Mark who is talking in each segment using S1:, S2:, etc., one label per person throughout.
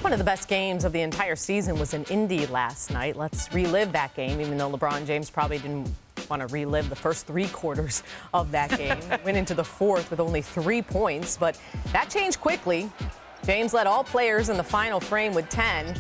S1: One of the best games of the entire season was in Indy last night. Let's relive that game, even though LeBron James probably didn't want to relive the first 3 quarters of that game. Went into the fourth with only 3 points, but that changed quickly. James led all players in the final frame with 10.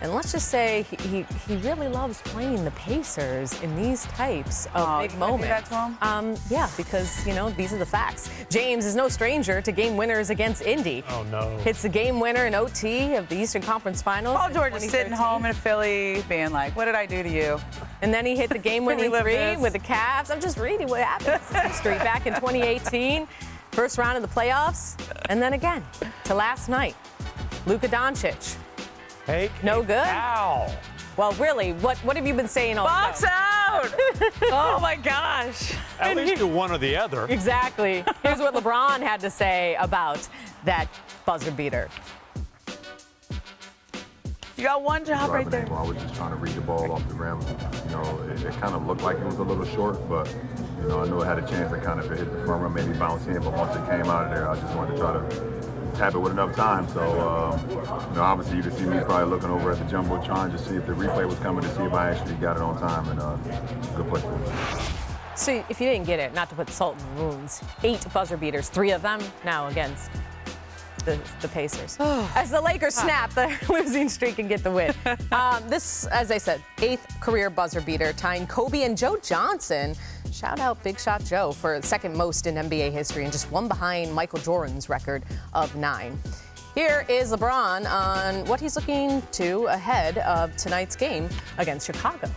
S1: And let's just say he really loves playing the Pacers in these types of big moments.
S2: That to him?
S1: Yeah, because, these are the facts. James is no stranger to game winners against Indy.
S3: Oh, no.
S1: Hits the game winner in OT of the Eastern Conference Finals.
S2: Paul George is sitting home in Philly being like, what did I do to you?
S1: And then he hit the game-winning 3 with the Cavs. I'm just reading what happened. History back in 2018, first round of the playoffs, and then again to last night. Luka Doncic.
S3: Hey,
S1: no good?
S3: Ow.
S1: Well, really, what have you been saying all
S2: Bucks
S1: show?
S2: out! Oh, my gosh.
S3: At least do one or the other.
S1: Exactly. Here's what LeBron had to say about that buzzer beater.
S2: You got one job right there.
S4: I was just trying to read the ball off the rim. It kind of looked like it was a little short, but, I knew it had a chance to kind of hit the front rim, maybe bounce in, but once it came out of there, I just wanted to try to tap it with enough time. So, obviously you could see me probably looking over at the Jumbotron to see if the replay was coming, to see if I actually got it on time, and good play for me.
S1: So if you didn't get it, not to put salt in the wounds, 8 buzzer beaters, 3 of them now against the Pacers. As the Lakers snap the losing streak and get the win. This, as I said, 8th career buzzer beater, tying Kobe and Joe Johnson. Shout out Big Shot Joe for second most in NBA history and just one behind Michael Jordan's record of 9. Here is LeBron on what he's looking to ahead of tonight's game against Chicago.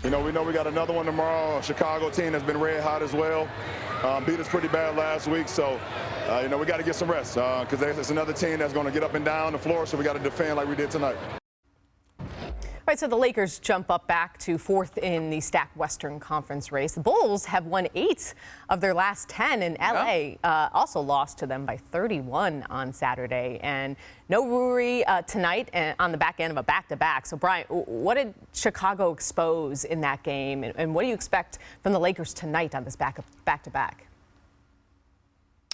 S5: We know we got another one tomorrow. A Chicago team that's been red hot as well. Beat us pretty bad last week, so we got to get some rest because it's another team that's going to get up and down the floor, so we got to defend like we did tonight.
S1: All right, so the Lakers jump up back to 4th in the stacked Western Conference race. The Bulls have won 8 of their last 10, and L.A. Also lost to them by 31 on Saturday. And no Rui tonight on the back end of a back-to-back. So, Brian, what did Chicago expose in that game, and what do you expect from the Lakers tonight on this back-to-back?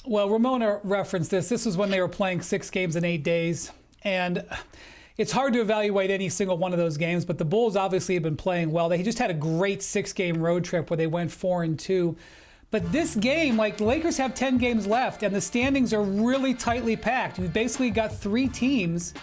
S6: Well, Ramona referenced this. This was when they were playing 6 games in 8 days. And it's hard to evaluate any single one of those games, but the Bulls obviously have been playing well. They just had a great 6-game road trip where they went 4-2. But this game, the Lakers have 10 games left, and the standings are really tightly packed. You've basically got 3 teams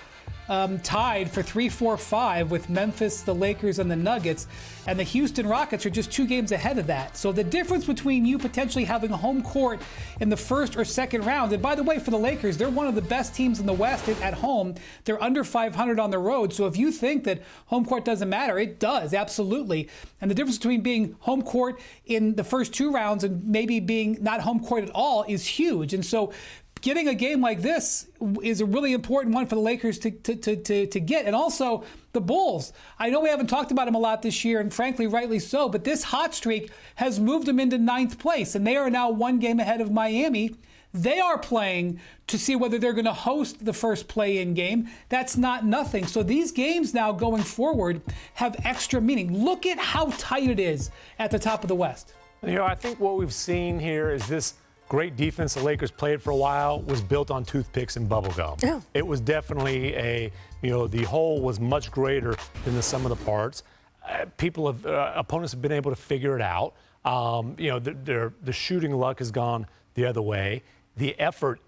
S6: tied for 3, 4, 5 with Memphis, the Lakers, and the Nuggets. And the Houston Rockets are just 2 games ahead of that. So the difference between you potentially having a home court in the first or second round, and by the way, for the Lakers, they're one of the best teams in the West at home. They're under 500 on the road. So if you think that home court doesn't matter, it does, absolutely. And the difference between being home court in the first 2 rounds and maybe being not home court at all is huge. And so getting a game like this is a really important one for the Lakers to get. And also the Bulls. I know we haven't talked about them a lot this year, and frankly, rightly so, but this hot streak has moved them into 9th place, and they are now 1 game ahead of Miami. They are playing to see whether they're going to host the first play-in game. That's not nothing. So these games now going forward have extra meaning. Look at how tight it is at the top of the West.
S3: I think what we've seen here is this great defense the Lakers played for a while was built on toothpicks and bubble gum.
S1: Yeah.
S3: It was definitely the whole was much greater than the sum of the parts. Opponents have been able to figure it out. The shooting luck has gone the other way. The effort,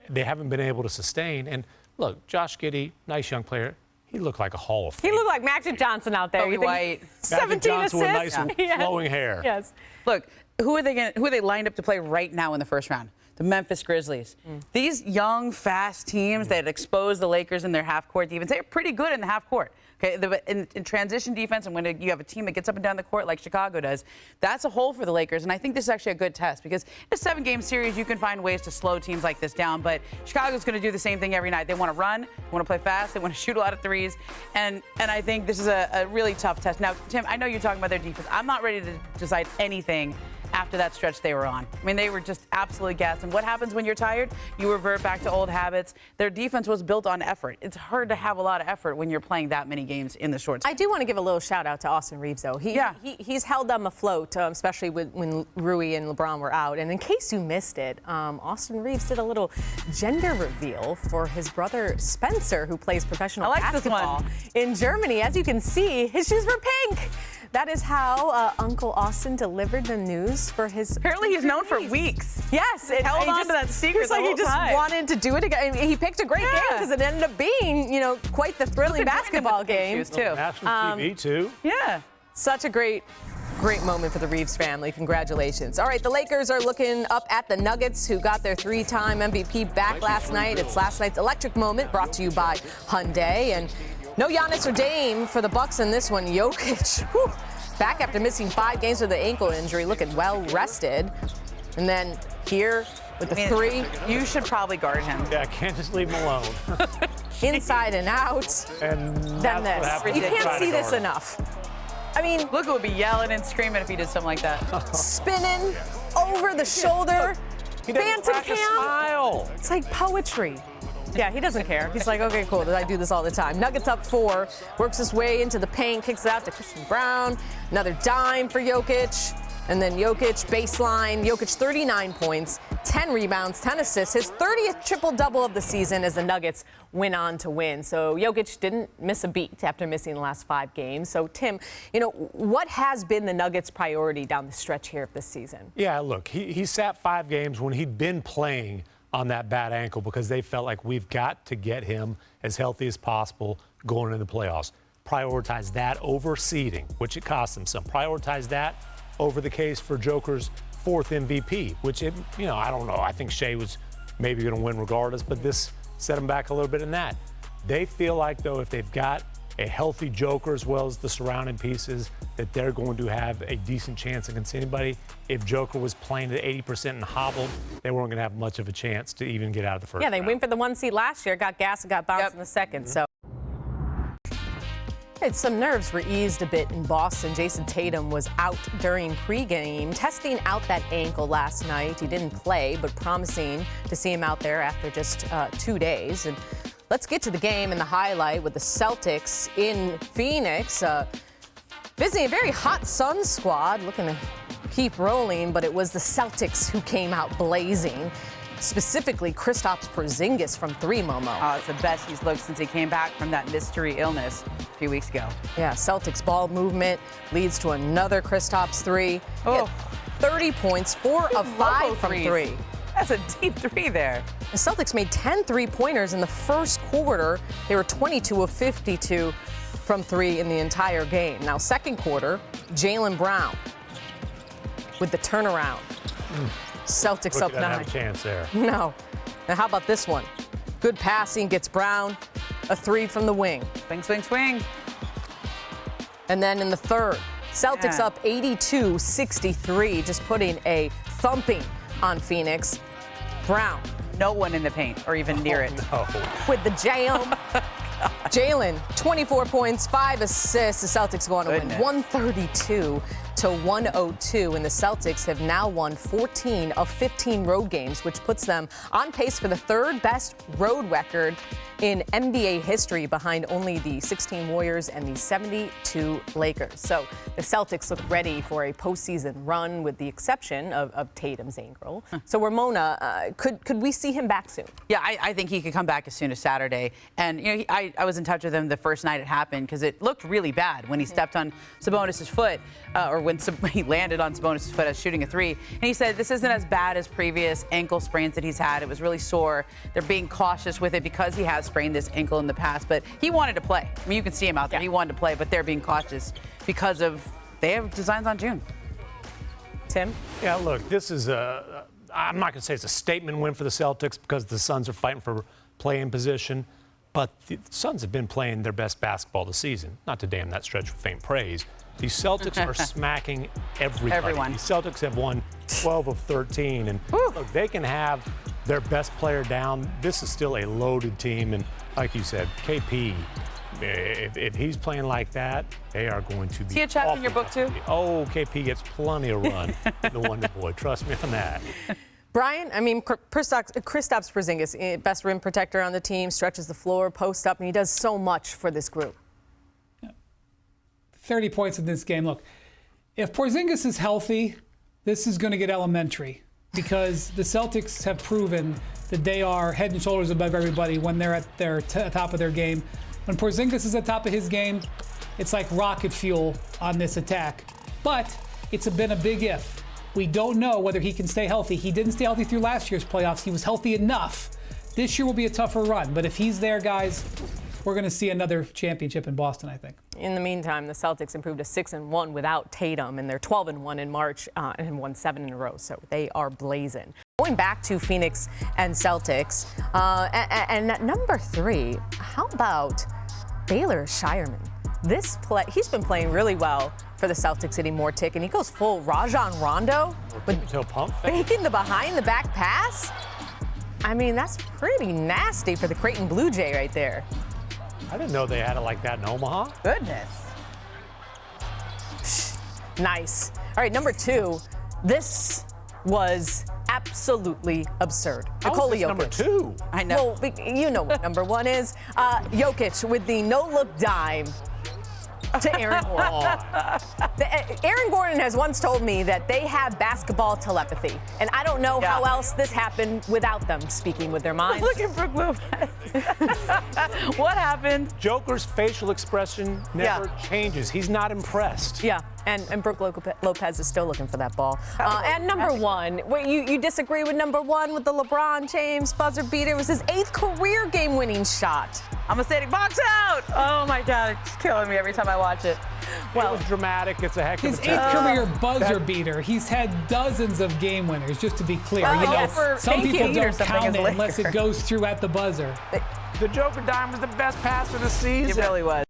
S3: they haven't been able to sustain. And look, Josh Giddey, nice young player. He looked like a Hall of Fame.
S1: He looked like Magic Johnson out there.
S2: Kobe White.
S1: 17
S3: Johnson
S1: assists.
S3: with nice flowing hair.
S1: Yes.
S2: Look, who are they lined up to play right now in the first round? The Memphis Grizzlies. These young, fast teams that expose the Lakers in their half-court defense, they're pretty good in the half-court. Okay, in transition defense, and when you have a team that gets up and down the court like Chicago does, that's a hole for the Lakers. And I think this is actually a good test because in a 7-game series, you can find ways to slow teams like this down. But Chicago's going to do the same thing every night. They want to run, they want to play fast, they want to shoot a lot of threes. And I think this is a really tough test. Now, Tim, I know you're talking about their defense. I'm not ready to decide anything after that stretch they were on. I mean, they were just absolutely gassed. And what happens when you're tired? You revert back to old habits. Their defense was built on effort. It's hard to have a lot of effort when you're playing that many games in the short season.
S1: I do want to give a little shout out to Austin Reeves, though. He's held them afloat, especially when Rui and LeBron were out. And in case you missed it, Austin Reeves did a little gender reveal for his brother Spencer, who plays professional basketball in Germany. As you can see, his shoes were pink. That is how Uncle Austin delivered the news for his.
S2: Apparently, he's known for weeks.
S1: Yes,
S2: held on to that secret.
S1: He's like he just wanted to do it again. He picked a great game because it ended up being, quite the thrilling basketball game.
S2: Too.
S3: National TV too.
S2: Yeah,
S1: such a great moment for the Reeves family. Congratulations. All right, the Lakers are looking up at the Nuggets, who got their 3-time MVP back last night. It's last night's electric moment, brought to you by Hyundai. And no Giannis or Dame for the Bucks in this one. Jokic, back after missing 5 games with the ankle injury, looking well rested. And then here with the 3.
S2: You should probably guard him.
S3: Yeah, can't just leave him alone.
S1: Inside and out.
S3: And
S1: then this. You can't see this enough. I mean,
S2: Luka would be yelling and screaming if he did something like that.
S1: Spinning over the shoulder. Phantom cam. It's like poetry. Yeah, he doesn't care. He's like, okay, cool. I do this all the time. Nuggets up 4. Works his way into the paint, kicks it out to Christian Brown. Another dime for Jokic. And then Jokic, baseline. Jokic, 39 points, 10 rebounds, 10 assists. His 30th triple-double of the season as the Nuggets went on to win. So Jokic didn't miss a beat after missing the last 5 games. So, Tim, what has been the Nuggets' priority down the stretch here of this season?
S3: Yeah, look, he sat 5 games when he'd been playing on that bad ankle because they felt like we've got to get him as healthy as possible going into the playoffs. Prioritize that over seeding, which it cost them some. Prioritize that over the case for Joker's 4th MVP, which, I don't know. I think Shea was maybe going to win regardless, but this set him back a little bit in that. They feel like, though, if they've got a healthy Joker as well as the surrounding pieces, that they're going to have a decent chance against anybody. If Joker was playing at 80% and hobbled, they weren't going to have much of a chance to even get out of the first round.
S1: Yeah, they went for the 1 seed last year, got gassed and got bounced in the second. So some nerves were eased a bit in Boston. Jason Tatum was out during pregame, testing out that ankle last night. He didn't play, but promising to see him out there after just 2 days. And let's get to the game and the highlight with the Celtics in Phoenix. Visiting a very hot Suns squad, looking to keep rolling, but it was the Celtics who came out blazing. Specifically, Kristaps Porzingis from 3, Momo.
S2: Oh, it's the best he's looked since he came back from that mystery illness a few weeks ago.
S1: Yeah, Celtics ball movement leads to another Kristaps 3.
S2: Oh,
S1: 30 points, 4 of 5 from 3.
S2: That's a deep 3 there.
S1: The Celtics made 10 3-pointers in the first quarter. They were 22 of 52 from 3 in the entire game. Now, second quarter, Jaylen Brown with the turnaround. Celtics up 9.
S3: Have a chance there.
S1: No. Now, how about this one? Good passing, gets Brown a 3 from the wing.
S2: Swing, swing, swing.
S1: And then in the third, Celtics up 82-63, just putting a thumping on Phoenix. Brown.
S2: No one in the paint or even near it.
S3: No.
S1: With the jam. Jalen, 24 points, 5 assists. The Celtics go on to win 132-102, and the Celtics have now won 14 of 15 road games, which puts them on pace for the 3rd best road record in NBA history, behind only the 16 Warriors and the 72 Lakers. So the Celtics look ready for a postseason run, with the exception of Tatum's ankle. So Ramona, could we see him back soon?
S2: Yeah, I think he could come back as soon as Saturday. And I was in touch with him the first night it happened, because it looked really bad when he stepped on Sabonis' foot, or when he landed on Sabonis' foot as shooting a 3. And he said this isn't as bad as previous ankle sprains that he's had. It was really sore. They're being cautious with it because he has sprained this ankle in the past, but he wanted to play. I mean, you can see him out there. He wanted to play, but they're being cautious because they have designs on June.
S1: Tim?
S3: Yeah, look, this is I'm not going to say it's a statement win for the Celtics, because the Suns are fighting for play-in position, but the Suns have been playing their best basketball this season. Not to damn that stretch with faint praise. The Celtics are smacking everybody.
S2: Everyone.
S3: The Celtics have won 12 of 13, and look, they can have their best player down. This is still a loaded team, and like you said, KP if he's playing like that, they are going to be.
S2: See a chapter in your book too?
S3: Oh, KP gets plenty of run in the Wonder Boy. Trust me on that.
S1: Brian, I mean, Kristaps Porzingis, best rim protector on the team, stretches the floor, posts up, and he does so much for this group.
S6: 30 points in this game. Look, if Porzingis is healthy, this is going to get elementary because the Celtics have proven that they are head and shoulders above everybody when they're at their top of their game. When Porzingis is at top of his game, it's like rocket fuel on this attack. But it's been a big if. We don't know whether he can stay healthy. He didn't stay healthy through last year's playoffs. He was healthy enough. This year will be a tougher run. But if he's there, guys, we're going to see another championship in Boston, I think.
S1: In the meantime, the Celtics improved to 6-1 without Tatum, and they're 12-1 in March and won 7 in a row. So they are blazing. Going back to Phoenix and Celtics, and at number 3, how about Baylor Shireman? He's been playing really well for the Celtics, hitting more tick, and he goes full Rajon Rondo with faking the behind-the-back pass. I mean, that's pretty nasty for the Creighton Blue Jay right there.
S3: I didn't know they had it like that in Omaha.
S2: Goodness.
S1: Nice. All right, number 2. This was absolutely absurd. Nikola Jokic.
S3: Number 2.
S2: I know.
S1: Well, you know what number 1 is. Jokic with the no-look dime to Aaron Gordon. Aaron Gordon has once told me that they have basketball telepathy, and I don't know how else this happened without them speaking with their minds.
S2: Look at Brook Lopez. What happened?
S3: Joker's facial expression never changes. He's not impressed.
S1: Yeah, and Brook Lopez is still looking for that ball. And number 1, you disagree with number 1 with the LeBron James buzzer beater? It was his 8th career game-winning shot.
S2: I'm a static box out. Oh my God, it's killing me every time I watch it.
S3: Well, it was dramatic. It's a heck of a
S6: His 8th career buzzer beater. He's had dozens of game winners, just to be clear.
S2: Well,
S6: some people don't count it unless it goes through at the buzzer.
S3: The Joker dime was the best pass of the season.
S2: It really was.